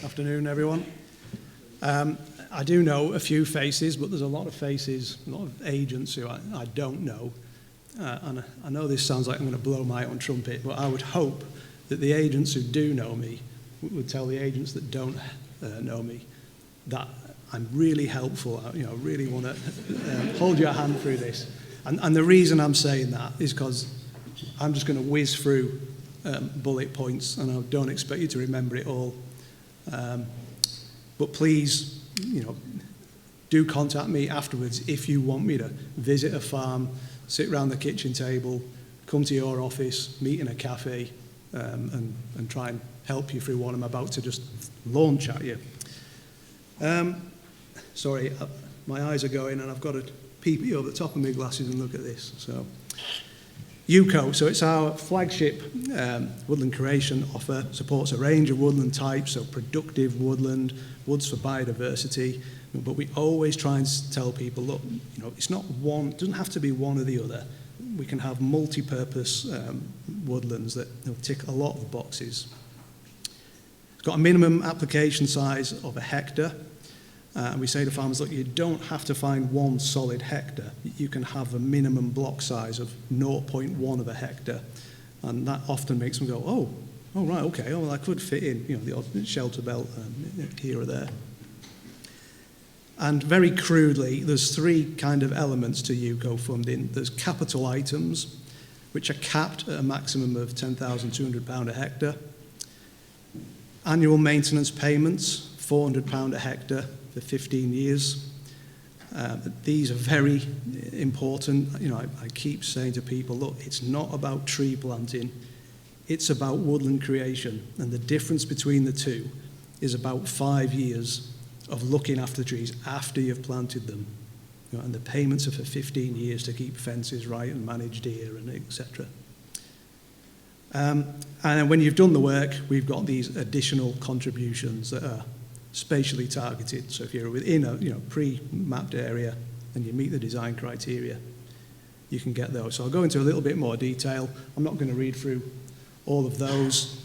Afternoon, everyone. I do know a few faces, but there's a lot of faces, a lot of agents who I don't know. And I know this sounds like I'm going to blow my own trumpet, but I would hope that the agents who do know me would tell the agents that don't know me that I'm really helpful. I really want to hold your hand through this. And the reason I'm saying that is because I'm just going to whiz through bullet points, and I don't expect you to remember it all. But please, do contact me afterwards if you want me to visit a farm, sit around the kitchen table, come to your office, meet in a cafe, and try and help you through what I'm about to just launch at you. Sorry, my eyes are going, and I've got to peep over the top of my glasses and look at this. So, EWCO, so it's our flagship woodland creation offer, supports a range of woodland types, so productive woodland, woods for biodiversity, but we always try and tell people, look, it's not one, it doesn't have to be one or the other. We can have multi-purpose woodlands that tick a lot of boxes. It's got a minimum application size of 1 hectare. And we say to farmers, look, you don't have to find one solid hectare. You can have a minimum block size of 0.1 of a hectare. And that often makes them go, oh right, okay, well, I could fit in, the odd shelter belt here or there. And very crudely, there's 3 kind of elements to EWCO funding. There's capital items, which are capped at a maximum of £10,200 a hectare. Annual maintenance payments, £400 a hectare for 15 years. These are very important. I keep saying to people, look, it's not about tree planting, it's about woodland creation. And the difference between the two is about 5 years of looking after the trees after you've planted them. And the payments are for 15 years to keep fences right and manage deer and etc. And then when you've done the work, we've got these additional contributions that are spatially targeted. So if you're within a pre-mapped area and you meet the design criteria, you can get those. So I'll go into a little bit more detail. I'm not going to read through all of those.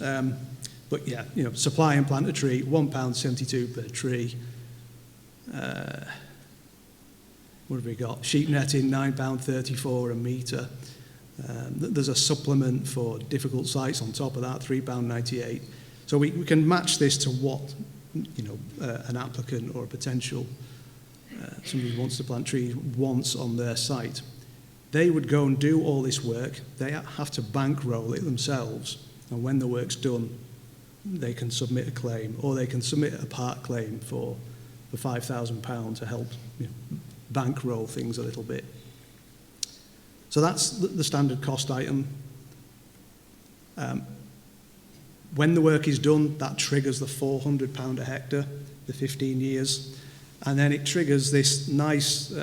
But yeah, supply and plant a tree, £1.72 per tree. What have we got? Sheep netting, £9.34 a metre. There's a supplement for difficult sites on top of that, £3.98. So we can match this to what an applicant or a potential somebody who wants to plant trees wants on their site. They would go and do all this work. They have to bankroll it themselves, and when the work's done, they can submit a claim, or they can submit a part claim for the £5,000 to help bankroll things a little bit. So that's the standard cost item. When the work is done, that triggers the £400 a hectare, the 15 years, and then it triggers this nice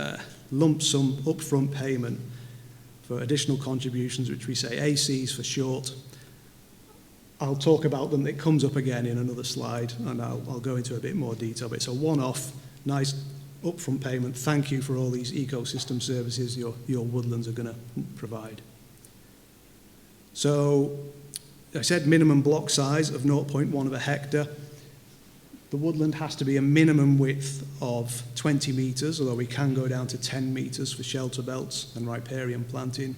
lump sum upfront payment for additional contributions, which we say ACs for short. I'll talk about them. It comes up again in another slide, and I'll go into a bit more detail, but it's a one-off, nice upfront payment. Thank you for all these ecosystem services your woodlands are going to provide. So, I said minimum block size of 0.1 of a hectare. The woodland has to be a minimum width of 20 metres, although we can go down to 10 metres for shelter belts and riparian planting.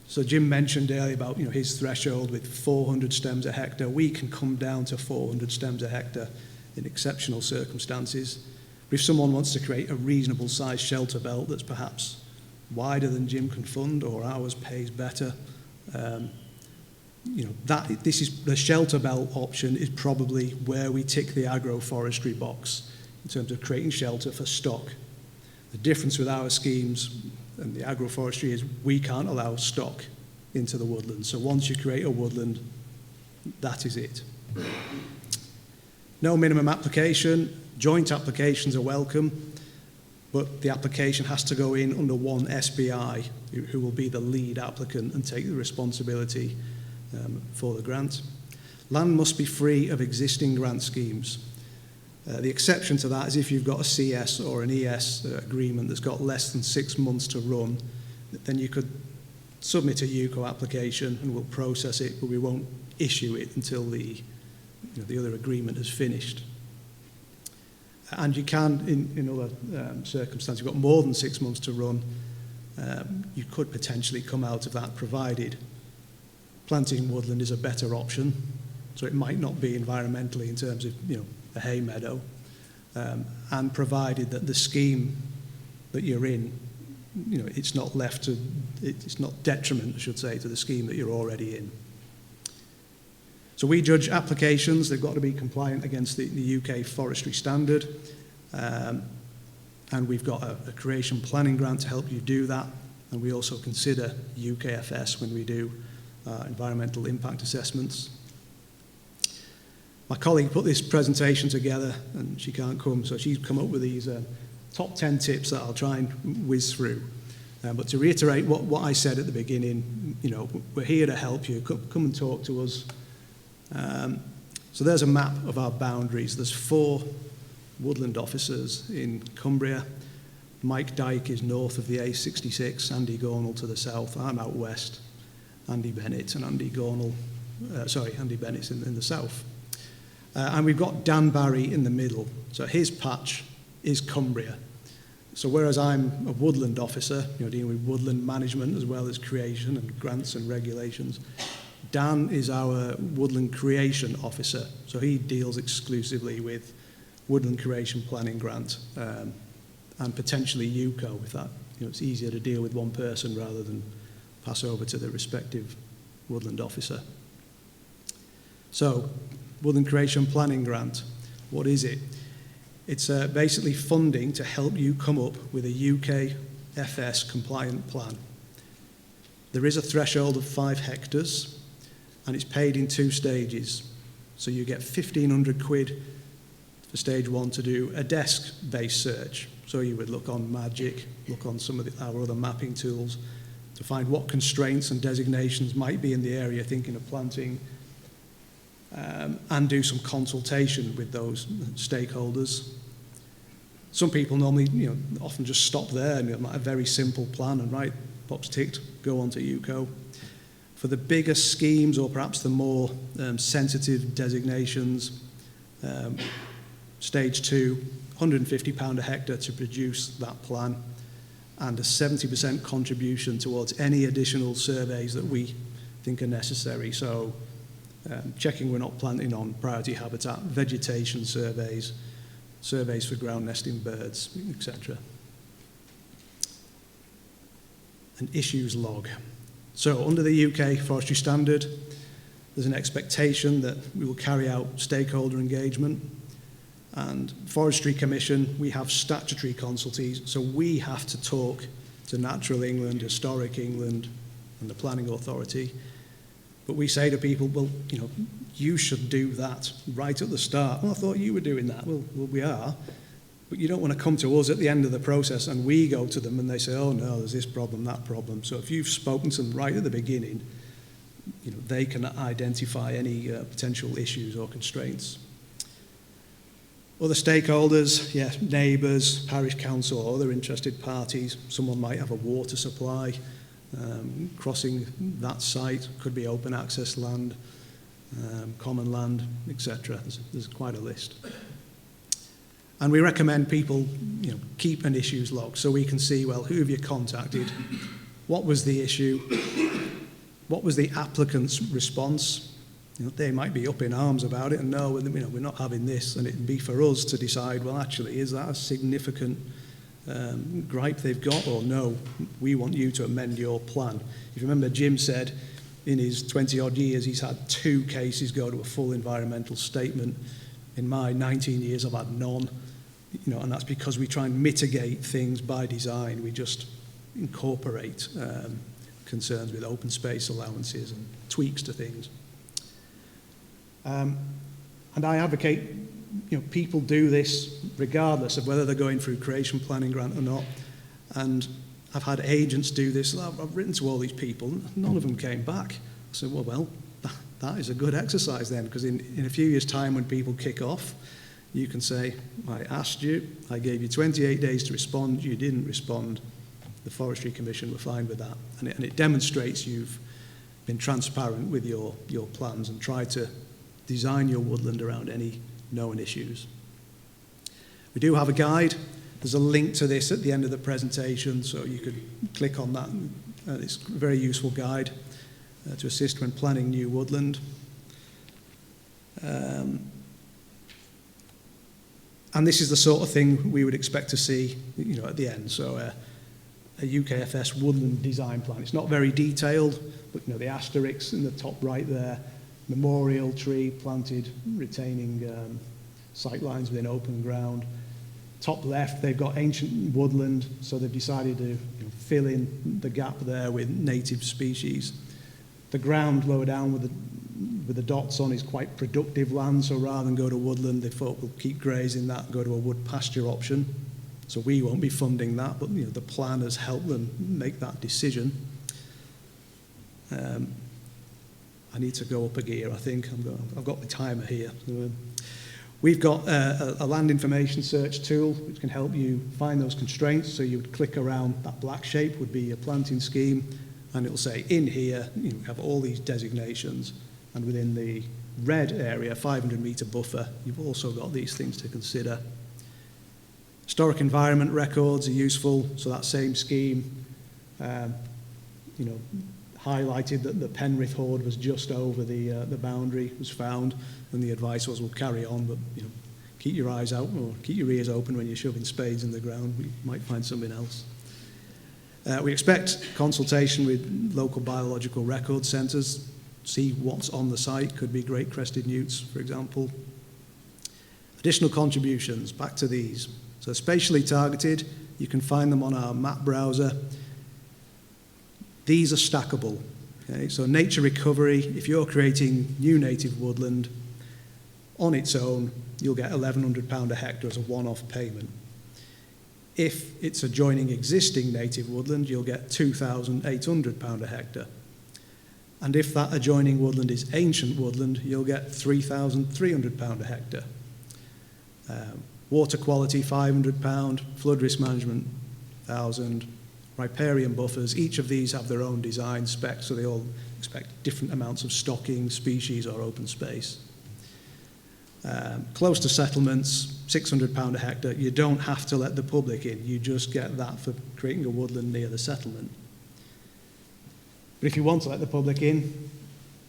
So Jim mentioned earlier about his threshold with 400 stems a hectare. We can come down to 400 stems a hectare in exceptional circumstances. But if someone wants to create a reasonable sized shelter belt that's perhaps wider than Jim can fund or ours pays better, this is the shelter belt option is probably where we tick the agroforestry box in terms of creating shelter for stock. The difference with our schemes and the agroforestry is we can't allow stock into the woodland. So once you create a woodland, that is it. No minimum application. Joint applications are welcome, but the application has to go in under one SBI, who will be the lead applicant and take the responsibility for the grant. Land must be free of existing grant schemes. The exception to that is if you've got a CS or an ES agreement that's got less than 6 months to run, then you could submit a EWCO application and we'll process it, but we won't issue it until the other agreement has finished. And you can, in other circumstances, you've got more than 6 months to run, you could potentially come out of that, provided planting woodland is a better option. So it might not be environmentally in terms of, a hay meadow, and provided that the scheme that you're in, it's not it's not detriment, I should say, to the scheme that you're already in. So we judge applications, they've got to be compliant against the UK forestry standard, and we've got a creation planning grant to help you do that, and we also consider UKFS when we do environmental impact assessments. My colleague put this presentation together, and she can't come, so she's come up with these top 10 tips that I'll try and whiz through. But to reiterate what I said at the beginning, we're here to help you. Come and talk to us. So there's a map of our boundaries. There's 4 woodland officers in Cumbria. Mike Dyke is north of the A66, Andy Gornall to the south. I'm out west. Andy Bennett's in the south. And we've got Dan Barry in the middle. So his patch is Cumbria. So whereas I'm a woodland officer, dealing with woodland management as well as creation and grants and regulations, Dan is our woodland creation officer. So he deals exclusively with woodland creation planning grant and potentially EWCO with that. It's easier to deal with one person rather than pass over to the respective woodland officer. So, woodland creation planning grant, what is it? It's basically funding to help you come up with a UKFS compliant plan. There is a threshold of 5 hectares and it's paid in 2 stages. So you get 1,500 quid for stage 1 to do a desk-based search. So you would look on Magic, look on some of our other mapping tools to find what constraints and designations might be in the area thinking of planting, and do some consultation with those stakeholders. Some people normally, often just stop there and a very simple plan and right, box ticked, go on to EWCO. For the bigger schemes or perhaps the more sensitive designations, stage 2, £150 a hectare to produce that plan, and a 70% contribution towards any additional surveys that we think are necessary. So checking we're not planting on priority habitat, vegetation surveys, surveys for ground nesting birds, etc. An issues log. So under the UK forestry standard, there's an expectation that we will carry out stakeholder engagement. And Forestry Commission, we have statutory consultees, so we have to talk to Natural England, Historic England, and the Planning Authority. But we say to people, well, you should do that right at the start. Well, I thought you were doing that. Well, we are. But you don't want to come to us at the end of the process and we go to them and they say, oh no, there's this problem, that problem. So if you've spoken to them right at the beginning, they can identify any potential issues or constraints. Other stakeholders, neighbours, parish council, or other interested parties. Someone might have a water supply crossing that site, could be open access land, common land, etc. There's quite a list. And we recommend people, keep an issues log so we can see, well, who have you contacted? What was the issue? What was the applicant's response? They might be up in arms about it and no, we're not having this, and it'd be for us to decide, well, actually, is that a significant gripe they've got, or no, we want you to amend your plan. If you remember, Jim said in his 20-odd years, he's had 2 cases go to a full environmental statement. In my 19 years, I've had none, and that's because we try and mitigate things by design. We just incorporate concerns with open space allowances and tweaks to things. And I advocate, people do this regardless of whether they're going through creation planning grant or not. And I've had agents do this. I've written to all these people, none of them came back. I said, well, that is a good exercise then, because in a few years' time when people kick off, you can say, I asked you, I gave you 28 days to respond, you didn't respond. The Forestry Commission were fine with that. And it demonstrates you've been transparent with your plans and tried to design your woodland around any known issues. We do have a guide. There's a link to this at the end of the presentation, so you could click on that. It's a very useful guide to assist when planning new woodland. And this is the sort of thing we would expect to see, at the end. So a UKFS woodland design plan. It's not very detailed, but the asterisks in the top right there, memorial tree planted, retaining sight lines within open ground. Top left, they've got ancient woodland, so they've decided to fill in the gap there with native species. The ground lower down with the dots on is quite productive land, so rather than go to woodland, they thought we'll keep grazing that and go to a wood pasture option. So we won't be funding that, but the plan has helped them make that decision. I need to go up a gear, I think. I've got the timer here. So, we've got a land information search tool which can help you find those constraints. So you would click around that black shape would be your planting scheme, and it'll say in here you have all these designations, and within the red area, 500-metre buffer, you've also got these things to consider. Historic environment records are useful, so that same scheme, highlighted that the Penrith hoard was just over the boundary, was found, and the advice was we'll carry on, but keep your eyes out or keep your ears open when you're shoving spades in the ground. We might find something else. We expect consultation with local biological record centres, see what's on the site, could be great crested newts, for example. Additional contributions, back to these. So spatially targeted, you can find them on our map browser. These are stackable. Okay? So nature recovery, if you're creating new native woodland, on its own, you'll get £1,100 a hectare as a one-off payment. If it's adjoining existing native woodland, you'll get £2,800 a hectare. And if that adjoining woodland is ancient woodland, you'll get £3,300 a hectare. Water quality, £500, flood risk management, £1,000, riparian buffers. Each of these have their own design specs, so they all expect different amounts of stocking, species, or open space. Close to settlements, £600 a hectare. You don't have to let the public in. You just get that for creating a woodland near the settlement. But if you want to let the public in,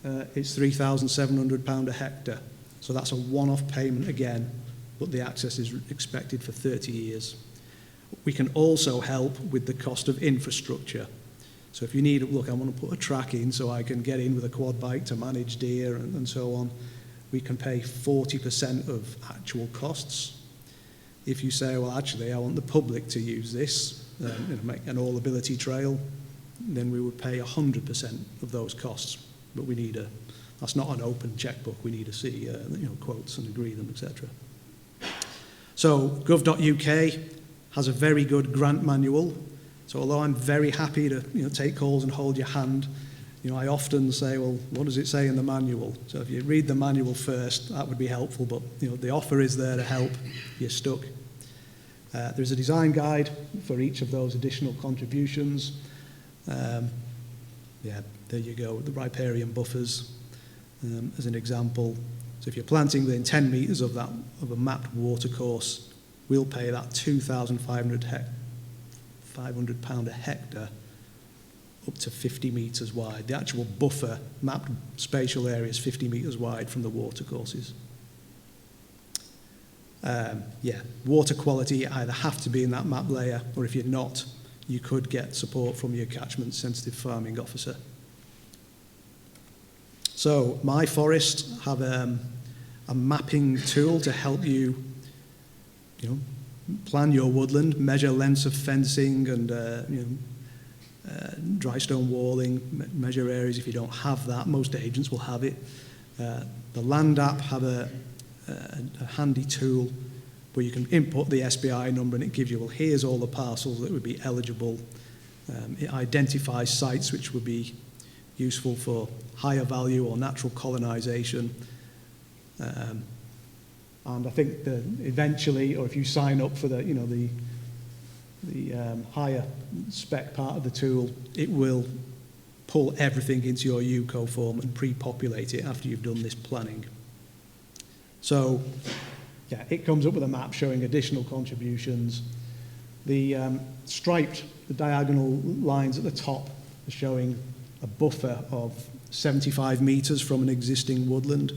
it's £3,700 a hectare. So that's a one-off payment again, but the access is expected for 30 years. We can also help with the cost of infrastructure. So if you need, look, I want to put a track in so I can get in with a quad bike to manage deer and so on, we can pay 40% of actual costs. If you say, well, actually, I want the public to use this, make an all-ability trail, then we would pay 100% of those costs. But we need that's not an open checkbook. We need to see quotes and agree them, etc. So gov.uk has a very good grant manual. So although I'm very happy to take calls and hold your hand, I often say, well, what does it say in the manual? So if you read the manual first, that would be helpful, but the offer is there to help. You're stuck. There's a design guide for each of those additional contributions. There you go, the riparian buffers as an example. So if you're planting within 10 metres of a mapped watercourse, we'll pay that £2,500 a hectare up to 50 metres wide. The actual buffer, mapped spatial area, is 50 metres wide from the watercourses. Water quality either have to be in that map layer, or if you're not, you could get support from your catchment sensitive farming officer. So My Forest have a mapping tool to help you, plan your woodland, measure lengths of fencing and dry stone walling, measure areas. If you don't have that, most agents will have it. The Land app have a handy tool where you can input the SBI number and it gives you, well, here's all the parcels that would be eligible. It identifies sites which would be useful for higher value or natural colonisation. And I think that eventually, or if you sign up for the higher spec part of the tool, it will pull everything into your EWCO form and pre-populate it after you've done this planning. So yeah, it comes up with a map showing additional contributions. The the diagonal lines at the top are showing a buffer of 75 metres from an existing woodland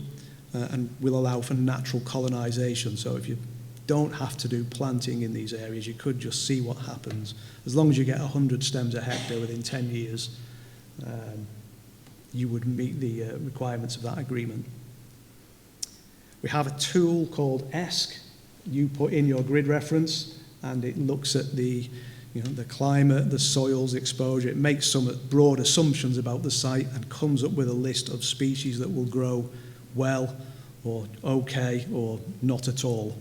and will allow for natural colonisation. So if you don't have to do planting in these areas, you could just see what happens. As long as you get 100 stems a hectare within 10 years, you would meet the requirements of that agreement. We have a tool called ESC. You put in your grid reference and it looks at the climate, the soils, the exposure. It makes some broad assumptions about the site and comes up with a list of species that will grow well or okay or not at all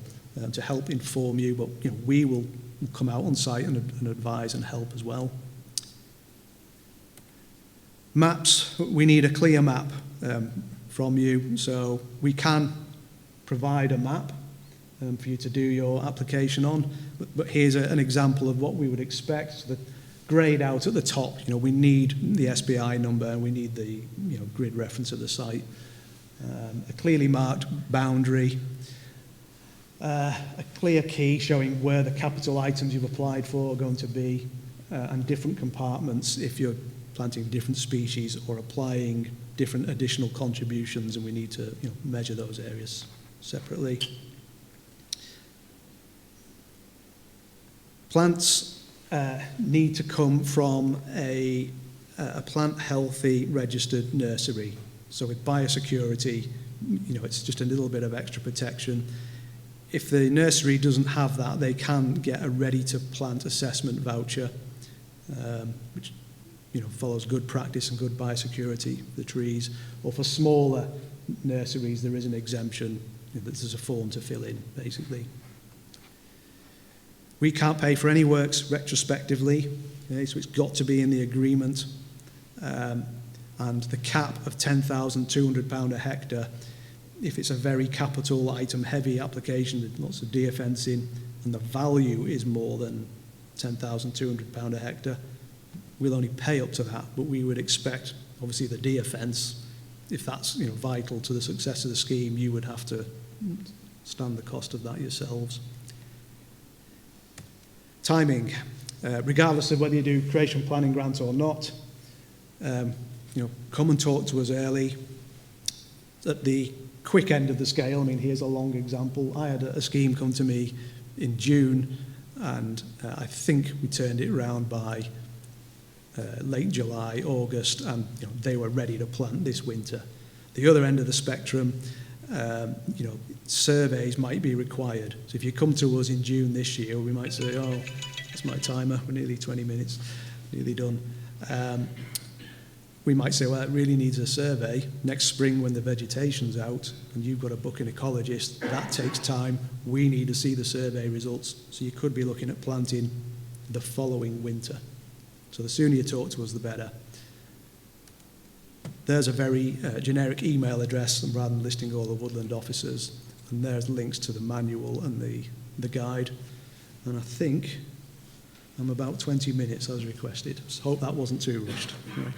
to help inform you. But we will come out on site and advise and help as well. Maps, we need a clear map from you. So we can provide a map for you to do your application on. But here's an example of what we would expect. So the grayed out at the top, we need the SBI number and we need the grid reference of the site. A clearly marked boundary, a clear key showing where the capital items you've applied for are going to be, and different compartments if you're planting different species or applying different additional contributions, and we need to measure those areas separately. Plants need to come from a plant healthy registered nursery. So with biosecurity, it's just a little bit of extra protection. If the nursery doesn't have that, they can get a ready to plant assessment voucher, which follows good practice and good biosecurity for the trees. Or for smaller nurseries, there is an exemption. There's a form to fill in, basically. We can't pay for any works retrospectively, okay, so it's got to be in the agreement. And the cap of £10,200 a hectare, if it's a very capital item heavy application with lots of deer fencing and the value is more than £10,200 a hectare, we'll only pay up to that, but we would expect, obviously, the deer fence, if that's vital to the success of the scheme, you would have to stand the cost of that yourselves. Timing, regardless of whether you do creation planning grant or not, come and talk to us early. At the quick end of the scale, here's a long example. I had a scheme come to me in June, and I think we turned it around by late July, August, and they were ready to plant this winter. The other end of the spectrum, surveys might be required. So if you come to us in June this year, we might say, oh, that's my timer, we're nearly 20 minutes, nearly done. We might say, well, it really needs a survey. Next spring when the vegetation's out and you've got to book an ecologist, that takes time. We need to see the survey results. So you could be looking at planting the following winter. So the sooner you talk to us, the better. There's a very generic email address, and rather than listing all the woodland officers, and there's links to the manual and the guide. And I think I'm about 20 minutes as requested. So hope that wasn't too rushed. Right.